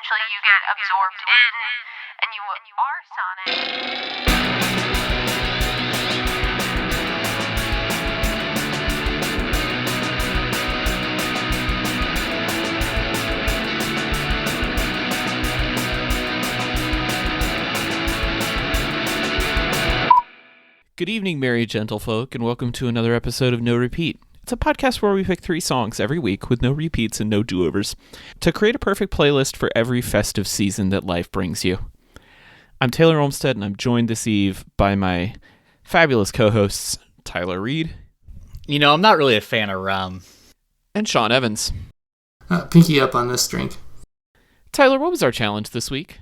eventually you get absorbed in and you are Sonic. Good evening, merry gentlefolk, and welcome to another episode of No Repeat. It's a podcast where we pick 3 songs every week with no repeats and no do-overs to create a perfect playlist for every festive season that life brings you. I'm Taylor Olmstead, and I'm joined this eve by my fabulous co-hosts, Tyler Reed. You know, I'm not really a fan of rum. And Sean Evans. Pinky up on this drink. Tyler, what was our challenge this week?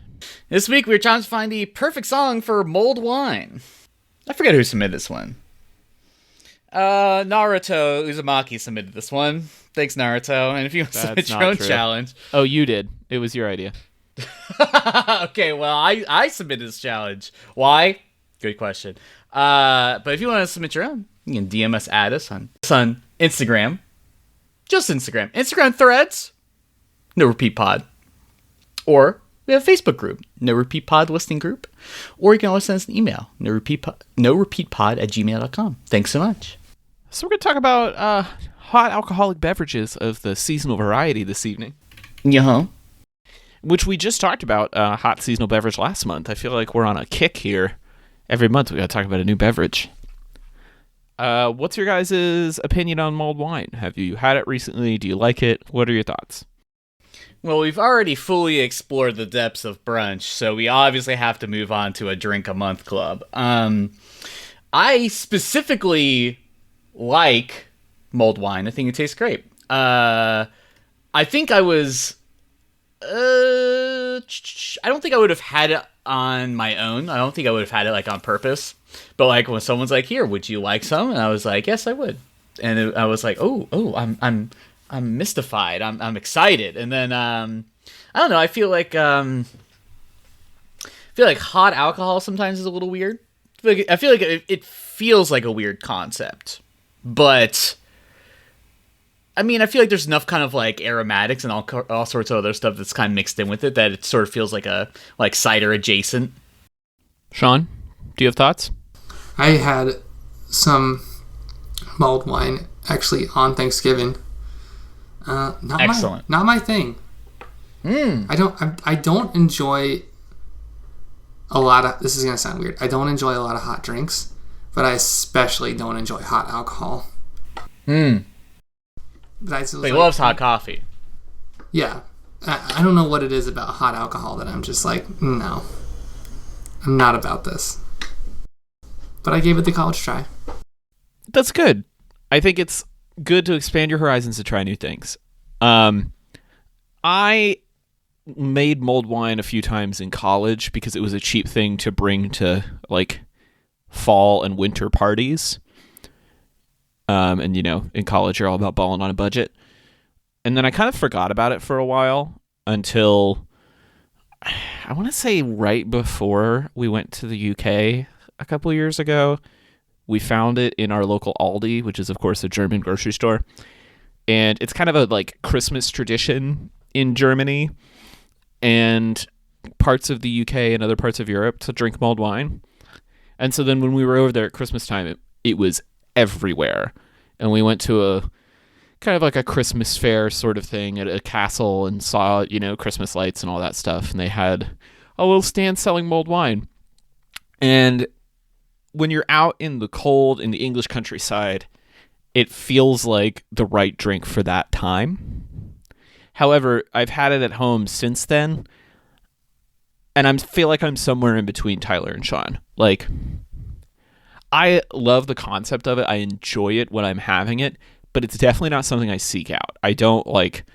This week we were trying to find the perfect song for Mulled Wine. I forget who submitted this one. Naruto Uzumaki submitted this one. Thanks, Naruto. And if you want to submit your own challenge. Oh, you did. It was your idea. Okay, well, I submitted this challenge. Why? Good question. But if you want to submit your own, you can DM us, add us on Instagram. Just Instagram. Instagram threads. No Repeat Pod. Or we have a Facebook group, No Repeat Pod listening group. Or you can always send us an email, norepeatpod@gmail.com. Thanks so much. So we're going to talk about hot alcoholic beverages of the seasonal variety this evening. Yeah. Which we just talked about hot seasonal beverage last month. I feel like we're on a kick here. Every month we got to talk about a new beverage. What's your guys' opinion on mulled wine? Have you had it recently? Do you like it? What are your thoughts? Well, we've already fully explored the depths of brunch, so we obviously have to move on to a drink a month club. I specifically like mulled wine. I think it tastes great. I think I was... I don't think I would have had it on my own. I don't think I would have had it like on purpose. But like when someone's like, "Here, would you like some?" And I was like, "Yes, I would." And I was like, "Oh, I'm mystified. I'm excited." And then I don't know. I feel like hot alcohol sometimes is a little weird. I feel like it feels like a weird concept, but I mean, I feel like there's enough kind of like aromatics and all sorts of other stuff that's kind of mixed in with it that it sort of feels like a cider adjacent. Sean, do you have thoughts? I had some mulled wine actually on Thanksgiving. Excellent. Not my thing. I don't enjoy a lot of. This is gonna sound weird. I don't enjoy a lot of hot drinks, but I especially don't enjoy hot alcohol. But he loves hot coffee. Yeah, I don't know what it is about hot alcohol that I'm just like, no, I'm not about this. But I gave it the college try. That's good. I think it's good to expand your horizons to try new things. I made mulled wine a few times in college because it was a cheap thing to bring to like fall and winter parties. And you know, in college you're all about balling on a budget. And then I kind of forgot about it for a while until I want to say right before we went to the UK a couple years ago. We found it in our local Aldi, which is, of course, a German grocery store. And it's kind of a, like, Christmas tradition in Germany and parts of the UK and other parts of Europe to drink mulled wine. And so then when we were over there at Christmas time, it was everywhere. And we went to a kind of like a Christmas fair sort of thing at a castle and saw, you know, Christmas lights and all that stuff. And they had a little stand selling mulled wine. And when you're out in the cold in the English countryside, it feels like the right drink for that time. However, I've had it at home since then, and I feel like I'm somewhere in between Tyler and Sean. Like, I love the concept of it. I enjoy it when I'm having it, but it's definitely not something I seek out. I don't like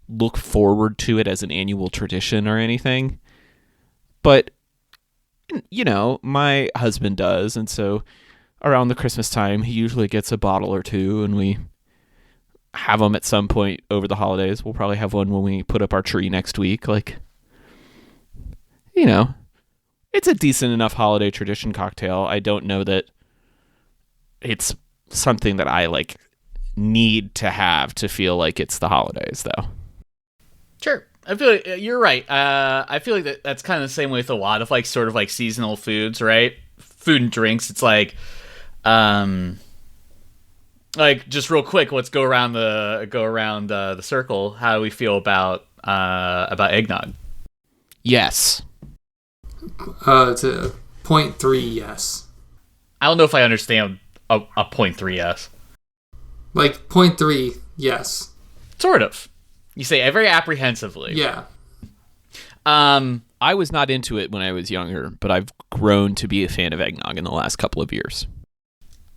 look forward to it as an annual tradition or anything. But you know, my husband does, and so around the Christmas time, he usually gets a bottle or two, and we have them at some point over the holidays. We'll probably have one when we put up our tree next week. Like, you know, it's a decent enough holiday tradition cocktail. I don't know that it's something that I, like, need to have to feel like it's the holidays, though. Sure. I feel like you're right. I feel like that's kind of the same way with a lot of like sort of like seasonal foods, right? Food and drinks. It's like just real quick, let's go around the circle. How do we feel about eggnog? Yes. It's a 0.3 yes. I don't know if I understand a 0.3 yes. Like 0.3 yes. Sort of. You say it very apprehensively. Yeah. I was not into it when I was younger, but I've grown to be a fan of eggnog in the last couple of years.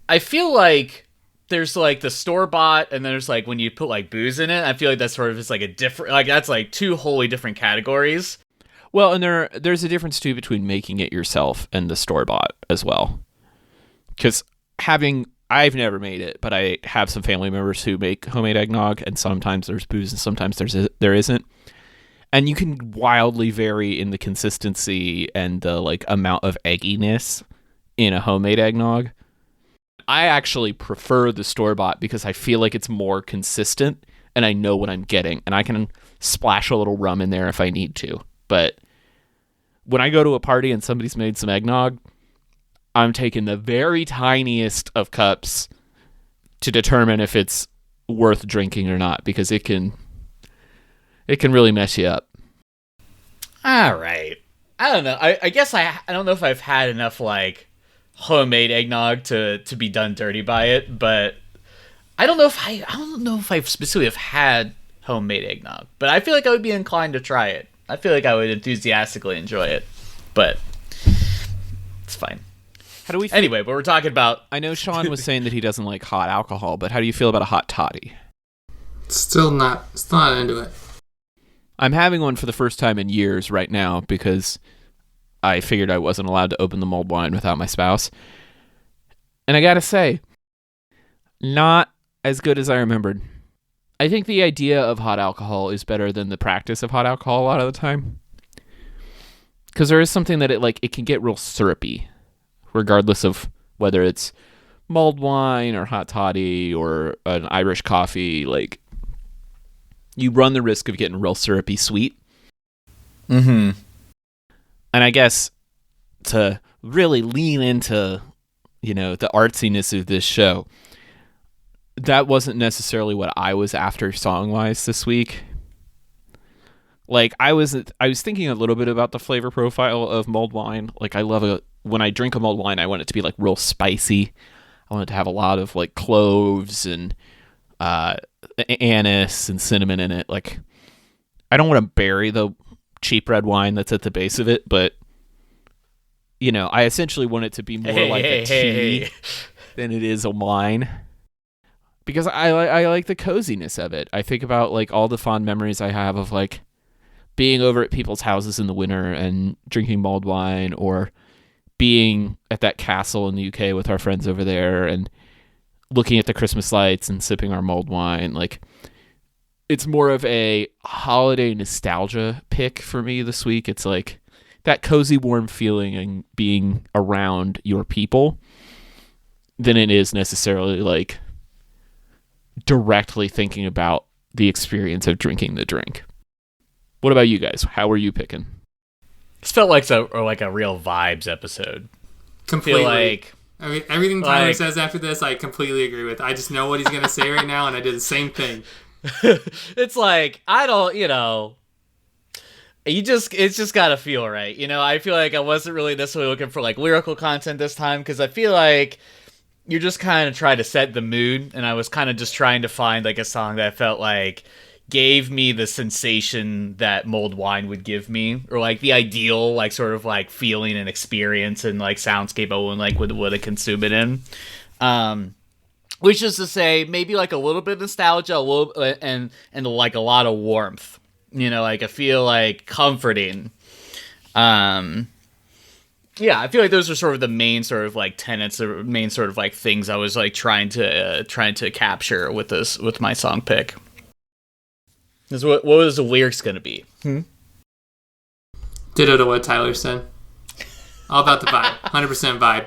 I feel like there's like the store-bought, and there's like when you put like booze in it. I feel like that's sort of just like a different, like that's like two wholly different categories. Well, and there's a difference too between making it yourself and the store-bought as well. Because I've never made it, but I have some family members who make homemade eggnog, and sometimes there's booze and sometimes there isn't. And you can wildly vary in the consistency and the like amount of egginess in a homemade eggnog. I actually prefer the store-bought because I feel like it's more consistent and I know what I'm getting, and I can splash a little rum in there if I need to. But when I go to a party and somebody's made some eggnog, I'm taking the very tiniest of cups to determine if it's worth drinking or not, because it can really mess you up. All right. I don't know. I guess I don't know if I've had enough like homemade eggnog to be done dirty by it, but I don't know if I specifically have had homemade eggnog, but I feel like I would be inclined to try it. I feel like I would enthusiastically enjoy it, but it's fine. How do we anyway, but we're talking about... I know Sean was saying that he doesn't like hot alcohol, but how do you feel about a hot toddy? Still not into it. I'm having one for the first time in years right now because I figured I wasn't allowed to open the mulled wine without my spouse. And I gotta say, not as good as I remembered. I think the idea of hot alcohol is better than the practice of hot alcohol a lot of the time. Because there is something that it can get real syrupy, regardless of whether it's mulled wine or hot toddy or an Irish coffee. Like, you run the risk of getting real syrupy sweet. Mm-hmm. And I guess to really lean into, the artsiness of this show, that wasn't necessarily what I was after song-wise this week. Like, I was thinking a little bit about the flavor profile of mulled wine. Like, when I drink a mulled wine, I want it to be like real spicy. I want it to have a lot of like cloves and anise and cinnamon in it. Like, I don't want to bury the cheap red wine that's at the base of it, but I essentially want it to be more like a tea than it is a wine. Because I like the coziness of it. I think about like all the fond memories I have of like being over at people's houses in the winter and drinking mulled wine, or being at that castle in the UK with our friends over there and looking at the Christmas lights and sipping our mulled wine. Like, it's more of a holiday nostalgia pick for me this week. It's like that cozy, warm feeling and being around your people than it is necessarily like directly thinking about the experience of drinking the drink. What about you guys? How are you picking? This felt like a real vibes episode. Completely. I feel like everything Tyler says after this, I completely agree with. I just know what he's going to say right now, and I did the same thing. It's like, I don't, it's just gotta feel right. I feel like I wasn't really necessarily looking for like lyrical content this time, because I feel like you're just kind of trying to set the mood, and I was kind of just trying to find like a song that I felt like gave me the sensation that mulled wine would give me, or like the ideal like sort of like feeling and experience and like soundscape I would consume it in. Which is to say, maybe like a little bit of nostalgia, a little and like a lot of warmth. Like I feel like comforting. Yeah, I feel like those are sort of the main sort of like tenets, or main sort of like things I was like trying to capture with my song pick. What was the lyrics gonna be? Ditto to what Tyler said. All about the vibe, 100% vibe.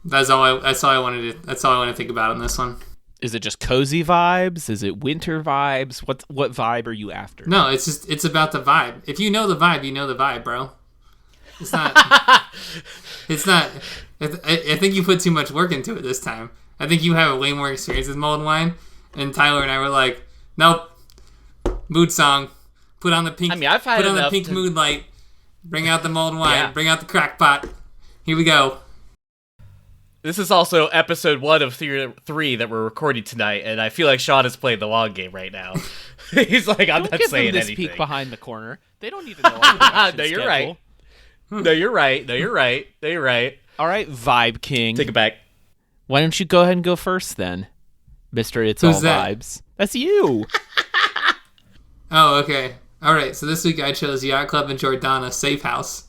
That's all I wanted to think about on this one. Is it just cozy vibes? Is it winter vibes? What vibe are you after? No, it's about the vibe. If you know the vibe, you know the vibe, bro. It's not. It's not. I think you put too much work into it this time. I think you have a way more experience with Mulled Wine, and Tyler and I were like, nope, mood song. Put on the pink. I mean, I've had put on the enough pink to- mood light. Bring out the Mulled Wine. Yeah. Bring out the crack pot. Here we go. This is also episode 1 of 3 that we're recording tonight, and I feel like Sean is playing the long game right now. He's like, I'm Don't not give saying them this anything. peek behind the corner. They don't need to know our production No, you're schedule. right. No, you're right. No, you're right. No, you're right. All right, Vibe King. Take it back. Why don't you go ahead and go first then, Mister? It's Who's all that? vibes. That's you. Oh, okay. All right. So this week I chose Yacht Club and Jordana Safe House.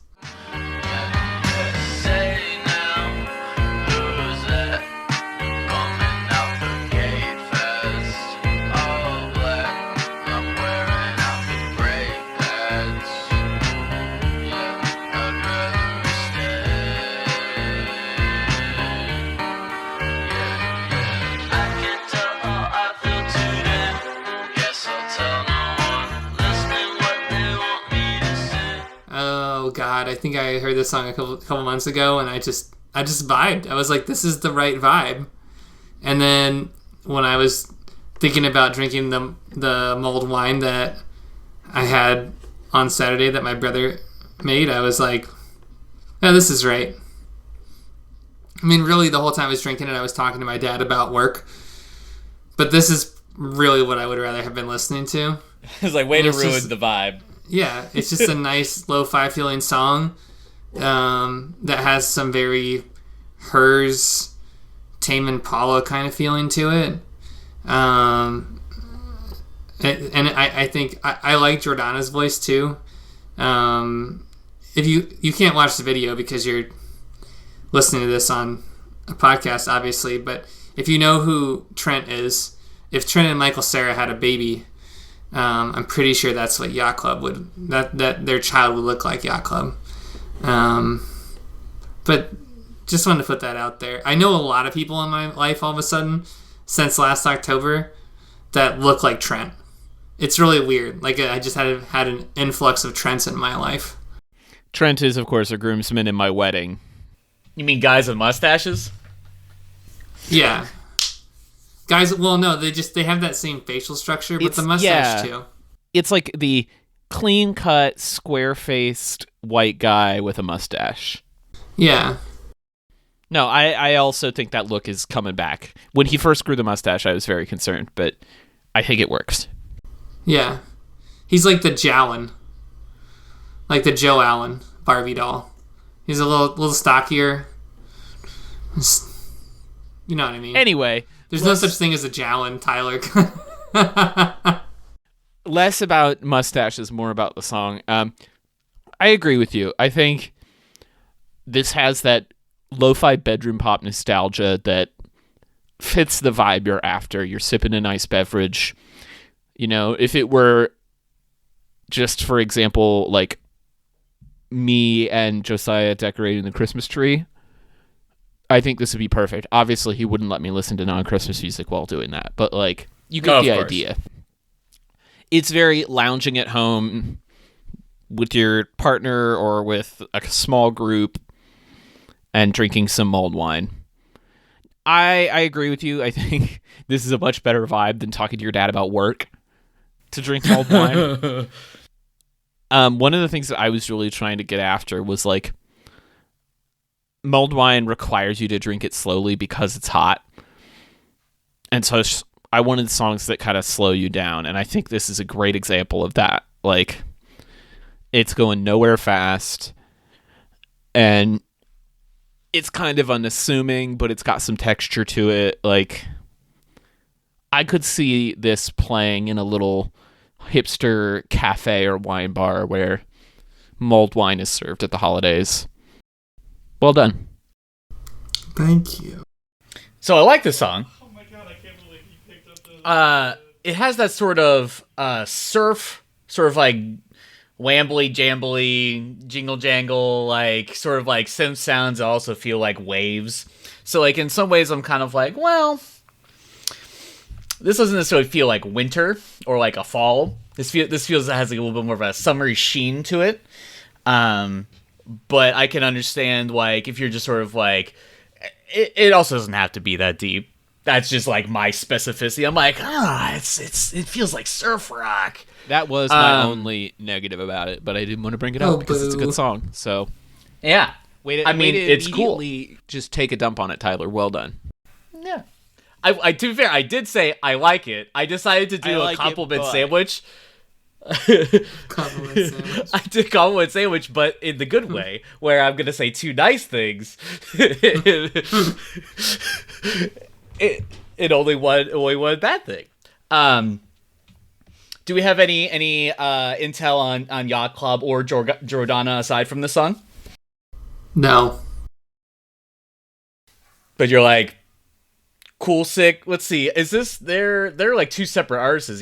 Say now, who's that coming out the gate fast? All black, I'm wearing out the brake pads. Yeah, I'd rather stay. Yeah, I can't tell all I feel today. Guess I'll tell no one listening what they want me to say. Oh God, I think I heard this song a couple months ago, and I just vibed. I was like, this is the right vibe. And then when I was thinking about drinking the mulled wine that I had on Saturday that my brother made, I was like, yeah, this is right. I mean, really, the whole time I was drinking it, I was talking to my dad about work. But this is really what I would rather have been listening to. It's like, way to It's ruin just- the vibe. Yeah, it's just a nice lo-fi feeling song that has some very Hers, Tame Impala kind of feeling to it. And I think I like Jordana's voice too. If you can't watch the video because you're listening to this on a podcast, obviously, but if you know who Trent is, if Trent and Michael Cera had a baby, I'm pretty sure that's what Yacht Club would that their child would look like Yacht Club. But just wanted to put that out there. I know a lot of people in my life all of a sudden since last October that look like Trent. It's really weird. Like I just had an influx of Trents in my life. Trent is, of course, a groomsman in my wedding. You mean guys with mustaches? Yeah. Guys, well, no, they have that same facial structure, but the mustache too. It's like the clean-cut, square-faced white guy with a mustache. Yeah. No, I also think that look is coming back. When he first grew the mustache, I was very concerned, but I think it works. Yeah. He's like the Jowin. Like the Joe Allen Barbie doll. He's a little stockier. You know what I mean? Anyway, There's no such thing as a Jowin, Tyler. less about mustaches, more about the song. I agree with you. I think this has that lo-fi bedroom pop nostalgia that fits the vibe you're after. You're sipping a nice beverage. You know, if it were just, for example, like me and Josiah decorating the Christmas tree, I think this would be perfect. Obviously, he wouldn't let me listen to non-Christmas music while doing that, but like, you get Of the course. idea. It's very lounging at home with your partner or with a small group and drinking some mulled wine. I agree with you. I think this is a much better vibe than talking to your dad about work to drink mulled wine. One of the things that I was really trying to get after was like, mulled wine requires you to drink it slowly because it's hot. And so I wanted songs that kind of slow you down. And I think this is a great example of that. Like, it's going nowhere fast. And it's kind of unassuming, but it's got some texture to it. Like, I could see this playing in a little hipster cafe or wine bar where mulled wine is served at the holidays. Well done. Thank you. So I like this song. Oh my god, I can't believe you picked up the... it has that sort of surf, sort of like wambly jambly, jingle jangle, like sort of like synth sounds that also feel like waves. So like in some ways I'm kind of like, well, this doesn't necessarily feel like winter or like a fall. This feels it has like a little bit more of a summery sheen to it. But I can understand like if you're just sort of like it also doesn't have to be that deep. That's just like my specificity. I'm like, it feels like surf rock. That was my only negative about it, but I didn't want to bring it up because it's a good song. So Yeah. It's cool. Just take a dump on it, Tyler. Well done. Yeah. I to be fair, I did say I like it. I decided to do a compliment sandwich. Compliment sandwich. I did compliment sandwich, but in the good way, where I'm gonna say two nice things. it only one bad thing. Do we have any intel on Yacht Club or Jordana aside from the song? No. But you're like, cool, sick. Let's see. Is this they're like two separate artists?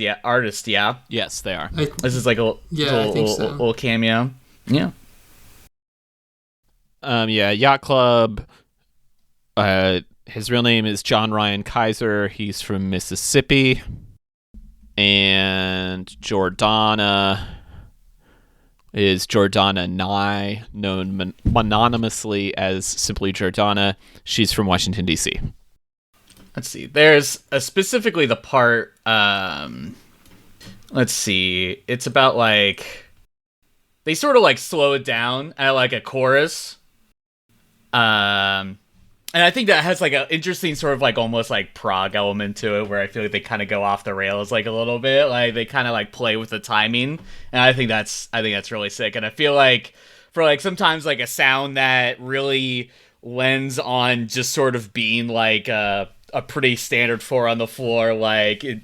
Yeah. Yes, they are. This is like a little cameo. Yeah. Yacht Club. His real name is John Ryan Kaiser. He's from Mississippi. And Jordana is Jordana Nye, known mononymously as simply Jordana. She's from Washington, D.C. Let's see. There's specifically the part, let's see. It's about like, they sort of like slow it down at like a chorus. And I think that has like an interesting sort of like almost like prog element to it, where I feel like they kind of go off the rails like a little bit, like they kind of like play with the timing, and I think that's really sick. And I feel like for like sometimes like a sound that really lends on just sort of being like a pretty standard four on the floor, like it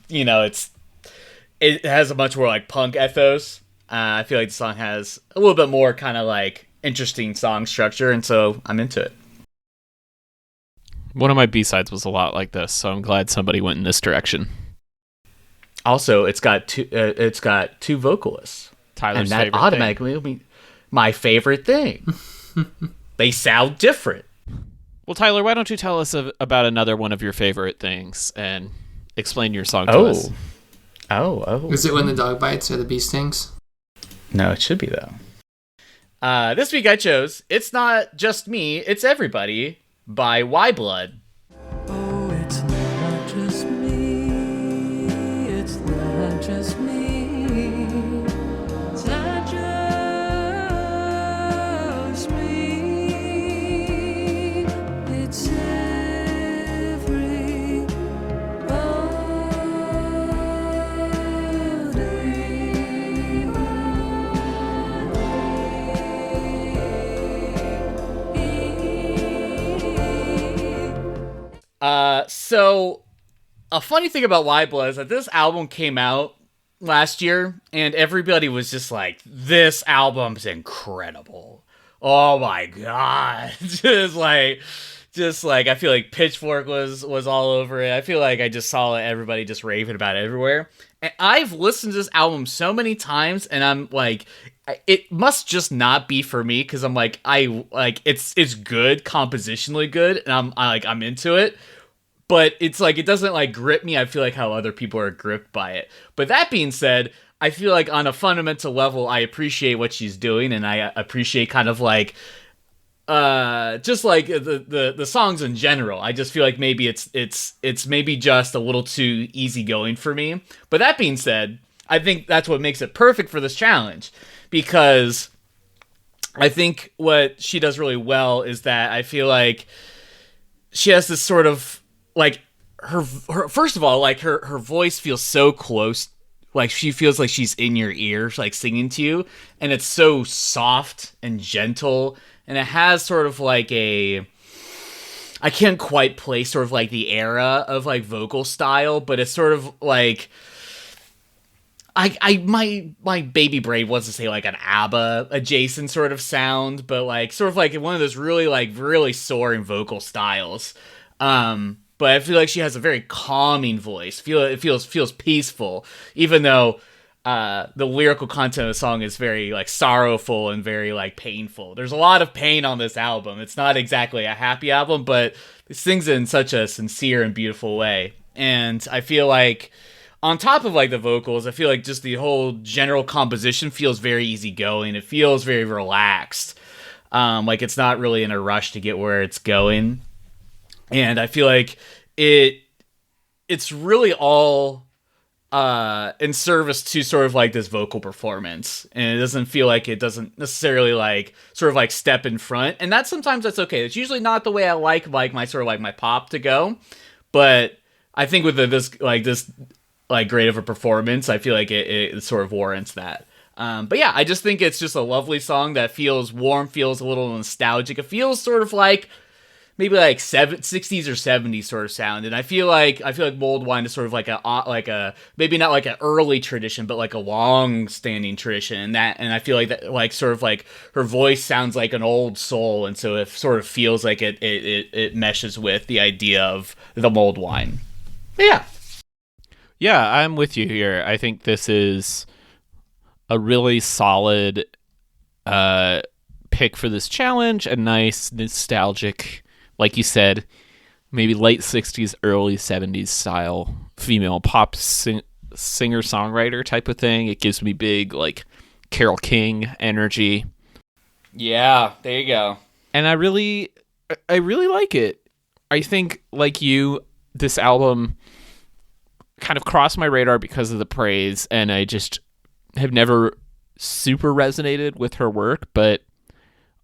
has a much more like punk ethos. I feel like the song has a little bit more kind of like interesting song structure, and so I'm into it. One of my B-sides was a lot like this, so I'm glad somebody went in this direction. Also, it's got two vocalists. Tyler's and that favorite automatically will be my favorite thing. They sound different. Well, Tyler, why don't you tell us about another one of your favorite things and explain your song to us? Oh. Is it when the dog bites or the bee stings? No, it should be, though. This week I chose It's Not Just Me, It's Everybody by Y Blood. Oh, it's not just me. It's not just me. It's not just me. It's So a funny thing about Y Blood is that this album came out last year, and everybody was just like, "This album's incredible! Oh my god!" just like I feel like Pitchfork was all over it. I feel like I just saw everybody just raving about it everywhere. And I've listened to this album so many times, and I'm like, it must just not be for me, because I'm like, it's good, compositionally good, and I'm into it. But it's like, it doesn't like grip me. I feel like how other people are gripped by it. But that being said, I feel like on a fundamental level, I appreciate what she's doing, and I appreciate kind of like, just like the songs in general. I just feel like maybe it's maybe just a little too easygoing for me. But that being said, I think that's what makes it perfect for this challenge, because I think what she does really well is that I feel like she has this sort of like her first of all, like her voice feels so close, like she feels like she's in your ears, like singing to you, and it's so soft and gentle, and it has sort of like I can't quite place sort of like the era of like vocal style, but it's sort of like my baby brain wants to say like an ABBA adjacent sort of sound, but like sort of like one of those really soaring vocal styles. But I feel like she has a very calming voice. It feels peaceful, even though the lyrical content of the song is very like sorrowful and very like painful. There's a lot of pain on this album. It's not exactly a happy album, but it sings in such a sincere and beautiful way. And I feel like on top of like the vocals, I feel like just the whole general composition feels very easygoing. It feels very relaxed. Like it's not really in a rush to get where it's going. And I feel like it's really all in service to sort of like this vocal performance, and it doesn't feel like it doesn't necessarily like sort of like step in front, and sometimes that's okay. It's usually not the way I like my sort of like my pop to go, but I think with this great of a performance, I feel like it sort of warrants that. But yeah, I just think it's just a lovely song that feels warm, feels a little nostalgic. It feels sort of like maybe like 60s or 70s sort of sound, and I feel like Mulled Wine is sort of like a maybe not like an early tradition, but like a long standing tradition, and I feel like that like sort of like her voice sounds like an old soul, and so it sort of feels like it meshes with the idea of the Mulled Wine. But Yeah, I'm with you here. I think this is a really solid pick for this challenge, a nice nostalgic, like you said, maybe late 60s, early 70s style female pop singer-songwriter type of thing. It gives me big, like, Carole King energy. yeah, there you go. And I really like it. I think, like you, this album kind of crossed my radar because of the praise, and I just have never super resonated with her work, but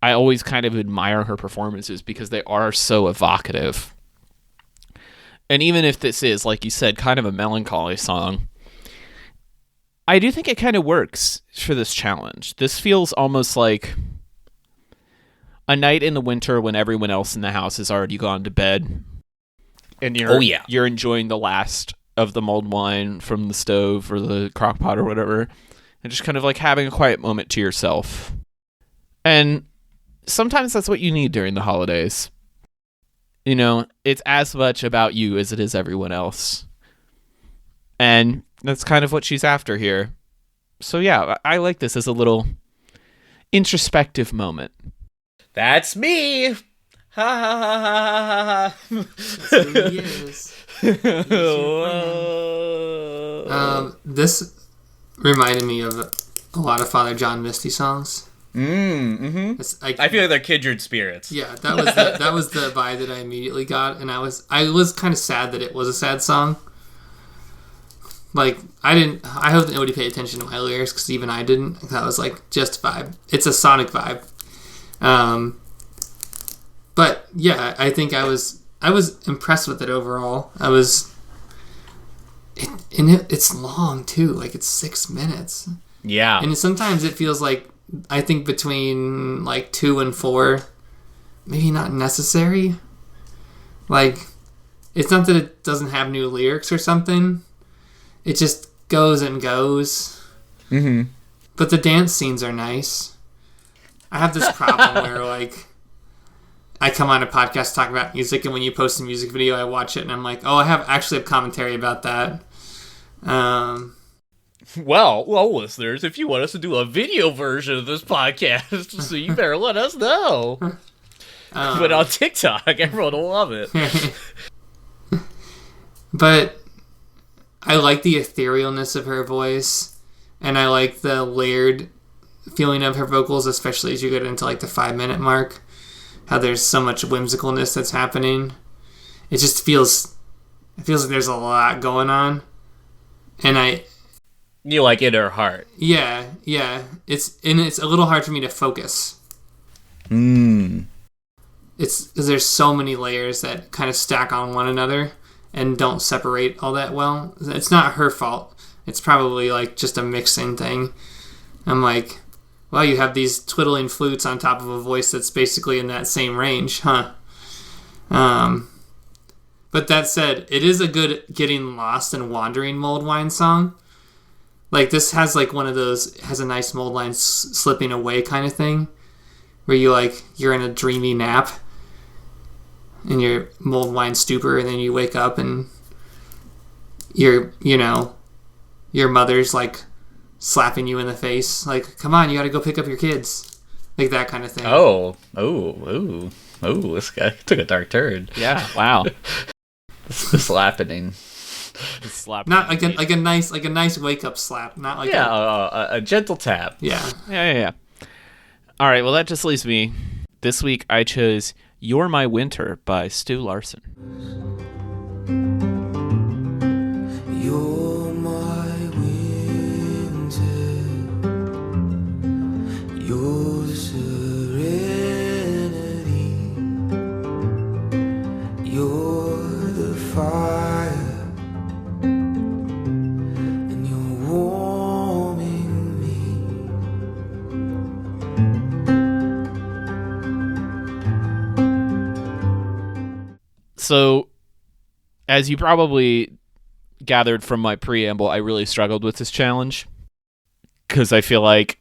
I always kind of admire her performances because they are so evocative. And even if this is, like you said, kind of a melancholy song, I do think it kind of works for this challenge. This feels almost like a night in the winter when everyone else in the house has already gone to bed, and you're enjoying the last of the mulled wine from the stove or the crock pot or whatever, and just kind of like having a quiet moment to yourself. And sometimes that's what you need during the holidays. You know, it's as much about you as it is everyone else. And that's kind of what she's after here. So yeah, I like this as a little introspective moment. That's me. Ha ha ha ha ha ha. That's who he is. He's your friend. This reminded me of a lot of Father John Misty songs. Mm-hmm. I feel like they're kindred spirits. Yeah, that was the vibe that I immediately got, and I was kind of sad that it was a sad song. Like I hope that nobody paid attention to my lyrics because even I didn't. That was like just vibe. It's a sonic vibe. But yeah, I think I was impressed with it overall. It's long too. Like it's 6 minutes. Yeah, and sometimes it feels like, I think between like 2 and 4, maybe not necessary. Like, it's not that it doesn't have new lyrics or something. It just goes and goes. Mm-hmm. But the dance scenes are nice. I have this problem where like I come on a podcast talk about music, and when you post a music video, I watch it and I'm like, oh, I have commentary about that. Well, listeners, if you want us to do a video version of this podcast, so you better let us know. But on TikTok, everyone will love it. But I like the etherealness of her voice, and I like the layered feeling of her vocals, especially as you get into like the 5-minute mark. How there's so much whimsicalness that's happening. It just feels like there's a lot going on, and you like in her heart. Yeah. It's a little hard for me to focus. It's because there's so many layers that kind of stack on one another and don't separate all that well. It's not her fault. It's probably like just a mixing thing. I'm like, well, you have these twiddling flutes on top of a voice that's basically in that same range, huh? But that said, it is a good getting lost and wandering mulled wine song. Like, this has like one of those, has a nice mulled wine slipping away kind of thing, where you're in a dreamy nap in your mulled wine stupor, and then you wake up and your mother's like slapping you in the face, like, come on, you gotta go pick up your kids, like that kind of thing. Oh, this guy took a dark turn. Yeah, wow. This happening. Just slap. Not like a nice wake up slap. Not like a gentle tap. yeah. Yeah. All right, well, that just leaves me. This week I chose You're My Winter by Stu Larson. You're my winter, your serenity, you're the fire, and you're warming me. So, as you probably gathered from my preamble, I really struggled with this challenge because I feel like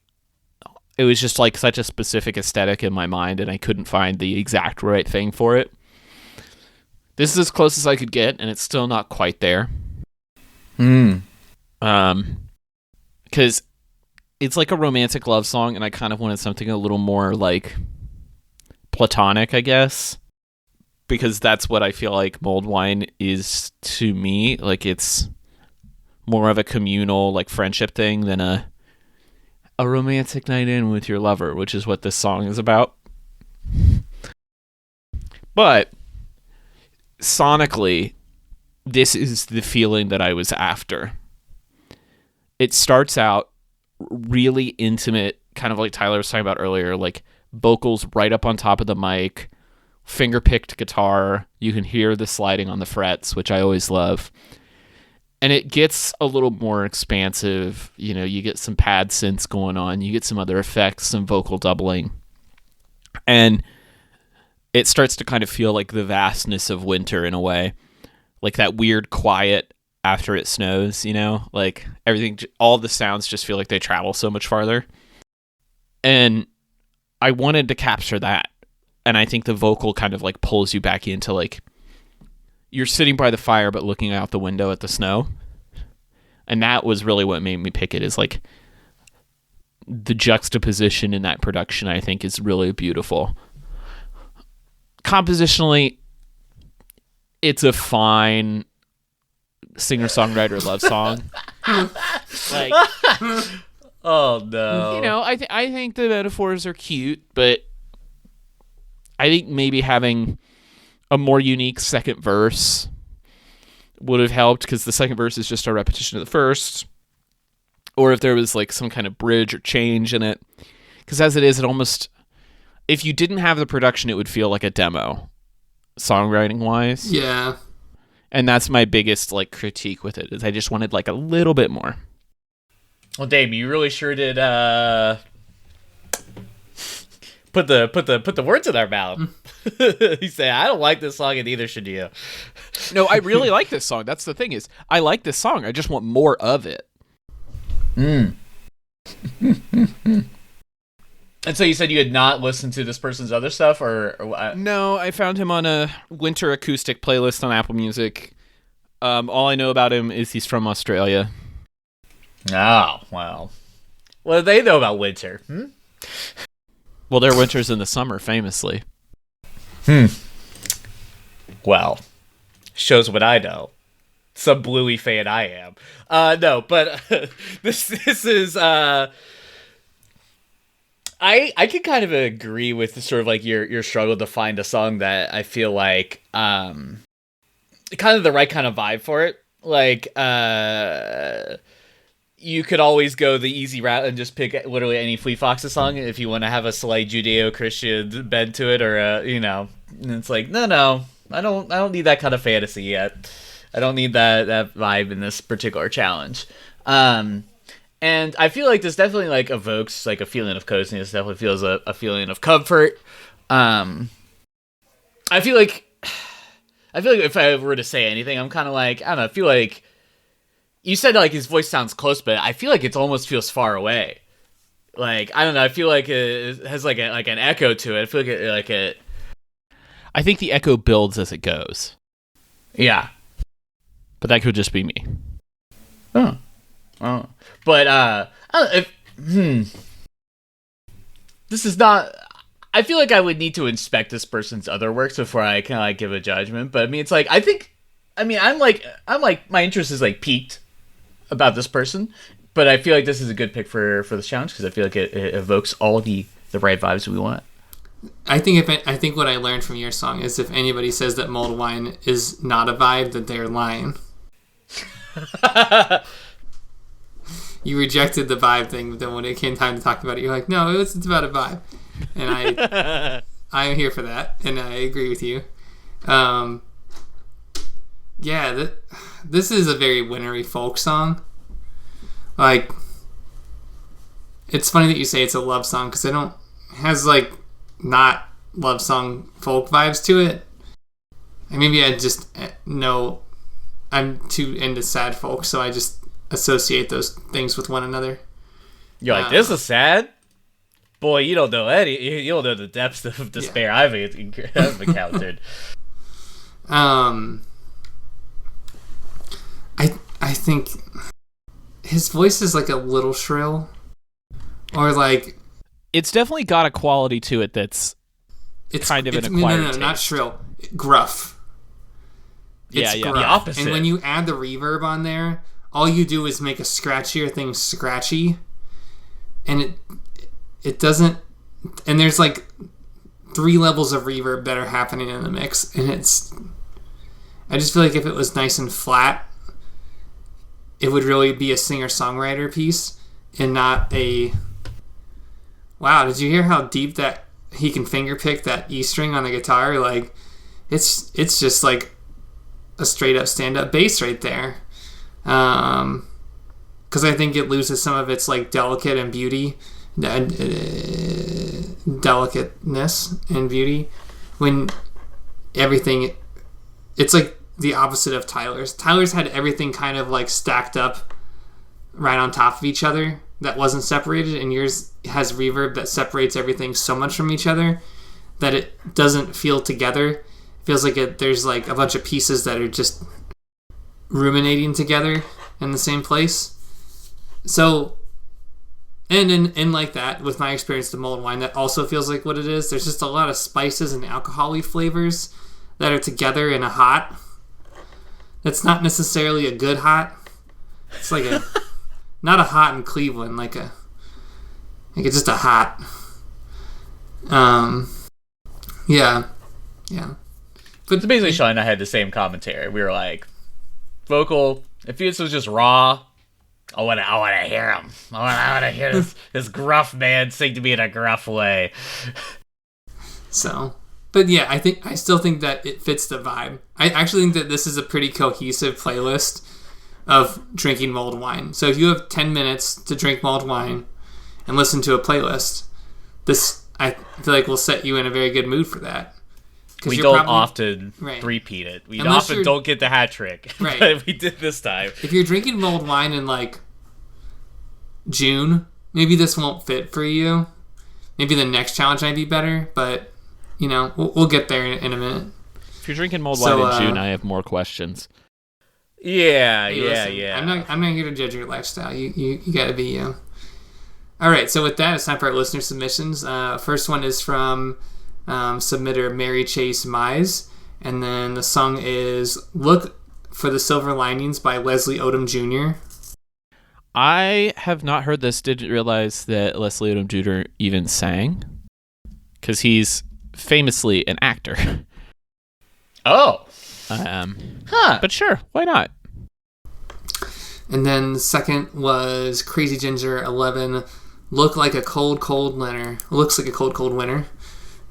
it was just like such a specific aesthetic in my mind and I couldn't find the exact right thing for it. This is as close as I could get, and it's still not quite there. Because it's like a romantic love song, and I kind of wanted something a little more like platonic, I guess. Because that's what I feel like Mulled Wine is to me. Like, it's more of a communal, like, friendship thing than a romantic night in with your lover, which is what this song is about. But sonically, this is the feeling that I was after. It starts out really intimate, kind of like Tyler was talking about earlier, like vocals right up on top of the mic, finger-picked guitar. You can hear the sliding on the frets, which I always love. And it gets a little more expansive. You know, you get some pad synths going on. You get some other effects, some vocal doubling. And it starts to kind of feel like the vastness of winter in a way. Like that weird quiet after it snows, you know? Like everything, all the sounds just feel like they travel so much farther. And I wanted to capture that. And I think the vocal kind of like pulls you back into like, you're sitting by the fire but looking out the window at the snow. And that was really what made me pick it, is like the juxtaposition in that production, I think, is really beautiful. Compositionally, it's a fine singer-songwriter love song. Like, oh no. You know, I think the metaphors are cute, but I think maybe having a more unique second verse would have helped, because the second verse is just a repetition of the first. Or if there was like some kind of bridge or change in it. Because as it is, it almost, if you didn't have the production, it would feel like a demo, songwriting wise. Yeah. And that's my biggest like critique with it, is I just wanted like a little bit more. Well, Dave, you really sure did put the words in our mouth. You say, I don't like this song, and neither should you. No, I really like this song. That's the thing, is I like this song. I just want more of it. And so you said you had not listened to this person's other stuff, or No, I found him on a winter acoustic playlist on Apple Music. All I know about him is he's from Australia. Oh, well. What do they know about winter? Well, their winter's in the summer, famously. Well, shows what I know. Some Bluey fan I am. No, but this is I can kind of agree with sort of like your struggle to find a song that I feel like kind of the right kind of vibe for it. Like you could always go the easy route and just pick literally any Fleet Foxes song if you want to have a slight Judeo-Christian bend to it, or you know, and it's like no, I don't need that kind of fantasy yet. I don't need that vibe in this particular challenge. And I feel like this definitely like evokes like a feeling of coziness. Definitely feels a feeling of comfort. I feel like if I were to say anything, I'm kind of like, I don't know. I feel like you said like his voice sounds close, but I feel like it almost feels far away. Like, I don't know. I feel like it has like an echo to it. I feel like it. I think the echo builds as it goes. Yeah. But that could just be me. Oh. But I don't, this is not. I feel like I would need to inspect this person's other works before I can like give a judgment. But I mean, it's like I think I mean, I'm like, my interest is like peaked about this person, but I feel like this is a good pick for this challenge because I feel like it evokes all the right vibes we want. I think what I learned from your song is if anybody says that mulled wine is not a vibe, that they're lying. You rejected the vibe thing, but then when it came time to talk about it, you're like, no, it's about a vibe, and I'm here for that, and I agree with you. Yeah, this is a very wintry folk song. Like, it's funny that you say it's a love song because it has like not love song folk vibes to it. Maybe I just know I'm too into sad folk, so I just associate those things with one another. You're like, this is sad? Boy, you don't know you don't know the depths of despair I've encountered. I think his voice is like a little shrill, or like It's definitely got a quality to it that's kind of an acquired taste. Not shrill, gruff. It's yeah, gruff. the opposite. And when you add the reverb on there, all you do is make a scratchier thing scratchy, and it doesn't. And there's like 3 levels of reverb that are happening in the mix, and I just feel like if it was nice and flat, it would really be a singer-songwriter piece and not a... Wow, did you hear how deep that he can finger pick that E string on the guitar? Like, it's just like a straight-up stand-up bass right there. Because I think it loses some of its like delicate and beauty, delicateness and beauty when everything... It's like the opposite of Tyler's. Tyler's had everything kind of like stacked up right on top of each other that wasn't separated, and yours has reverb that separates everything so much from each other that it doesn't feel together. It feels like there's like a bunch of pieces that are just ruminating together in the same place. So, and in like that, with my experience with mulled wine, that also feels like what it is. There's just a lot of spices and alcohol-y flavors that are together in a hot. That's not necessarily a good hot. It's like not a hot in Cleveland, like it's just a hot. Yeah. But it's basically Sean and I had the same commentary. We were like, vocal, if this was just raw, I want to hear him. I want to hear this gruff man sing to me in a gruff way. So, but yeah, I still think that it fits the vibe. I actually think that this is a pretty cohesive playlist of drinking mulled wine. So if you have 10 minutes to drink mulled wine and listen to a playlist, this, I feel like, will set you in a very good mood for that. We don't often repeat it. We often don't get the hat trick. Right. But we did this time. If you're drinking mulled wine in like June, maybe this won't fit for you. Maybe the next challenge might be better, but you know, we'll get there in a minute. If you're drinking mulled wine in June, I have more questions. Yeah. I'm not here to judge your lifestyle. You gotta be you. All right, so with that, it's time for our listener submissions. First one is from submitter Mary Chase Mize, and then the song is "Look for the Silver Linings" by Leslie Odom Jr. I have not heard this. Didn't realize that Leslie Odom Jr. even sang, because he's famously an actor. Oh. But sure, why not? And then the second was Crazy Ginger 11, Looks like a cold winter,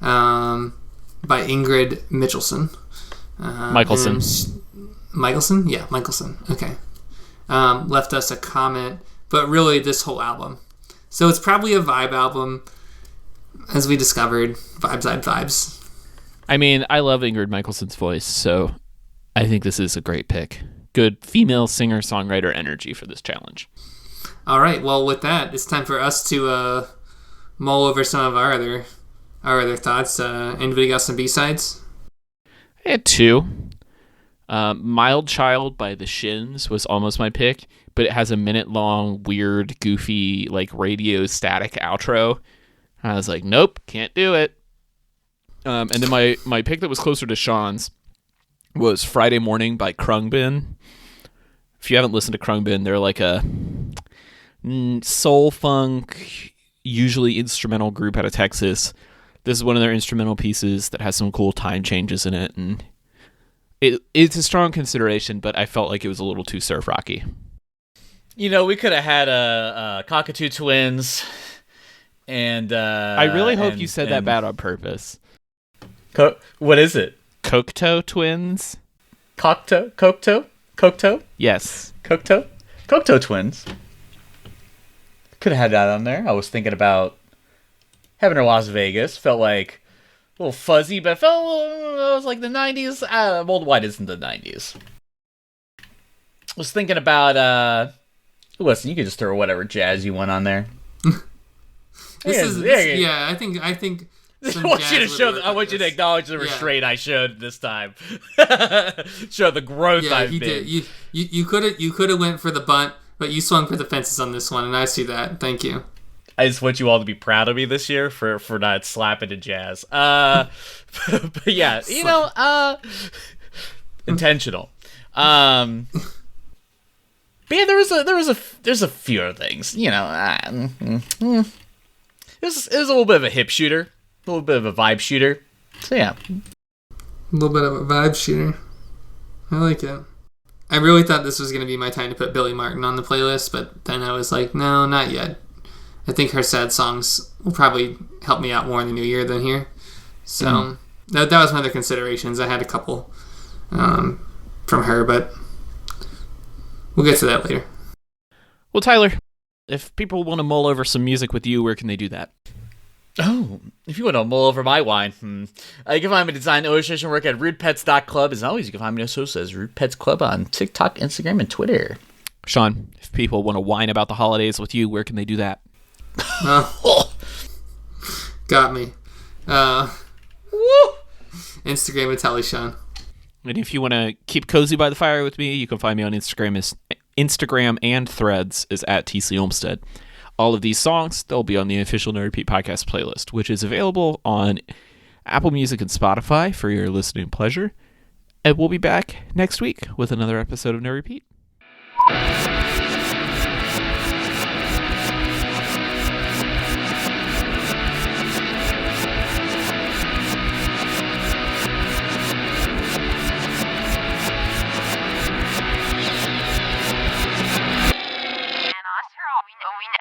by Ingrid Michelson. Michelson? Yeah, Michelson. Okay. Left us a comment, but really this whole album. So it's probably a vibe album, as we discovered. Vibes. I mean, I love Ingrid Michelson's voice, so I think this is a great pick. Good female singer-songwriter energy for this challenge. All right, well, with that, it's time for us to mull over some of our other thoughts. Anybody got some B-sides? I had 2. Mild Child by The Shins was almost my pick, but it has a minute-long, weird, goofy, like radio static outro. I was like, nope, can't do it. And then my pick that was closer to Sean's was Friday Morning by Krungbin. If you haven't listened to Krungbin, they're like a soul funk, usually instrumental group out of Texas. This is one of their instrumental pieces that has some cool time changes in it, and it's a strong consideration, but I felt like it was a little too surf rocky. You know, we could have had a Cockatoo Twins, and I really hope you said that bad on purpose. What is it? Cocteau Twins? Cocteau? Yes. Cocteau Twins. Could have had that on there. I was thinking about having her Las Vegas. Felt like a little fuzzy, but it was like the 90s. Mulled Wine isn't the 90s. Was thinking about, listen, you could just throw whatever jazz you want on there. I think some I want jazz you to would show. work I with want you to this. acknowledge the restraint I showed this time. Show the growth Yeah, I've you made. did. You could have went for the bunt, but you swung for the fences on this one, and I see that. Thank you. I just want you all to be proud of me this year for not slapping to jazz. But yeah, you know, intentional. But yeah, there's a few other things. You know, it was a little bit of a hip shooter, a little bit of a vibe shooter. So yeah, A little bit of a vibe shooter. I like it. I really thought this was going to be my time to put Billy Martin on the playlist, but then I was like, no, not yet. I think her sad songs will probably help me out more in the new year than here. So that was my other considerations. I had a couple from her, but we'll get to that later. Well, Tyler, if people want to mull over some music with you, where can they do that? Oh, if you want to mull over my wine, you can find my design illustration work at rudepets.club. As always, you can find me on social as Rude Pets Club on TikTok, Instagram, and Twitter. Sean, if people want to whine about the holidays with you, where can they do that? Got me. Instagram and Tally Sean. And if you want to keep cozy by the fire with me, you can find me on Instagram and Threads is at TC Olmstead. All of these songs, they'll be on the official No Repeat podcast playlist, which is available on Apple Music and Spotify for your listening pleasure. And we'll be back next week with another episode of No Repeat. En als er al win,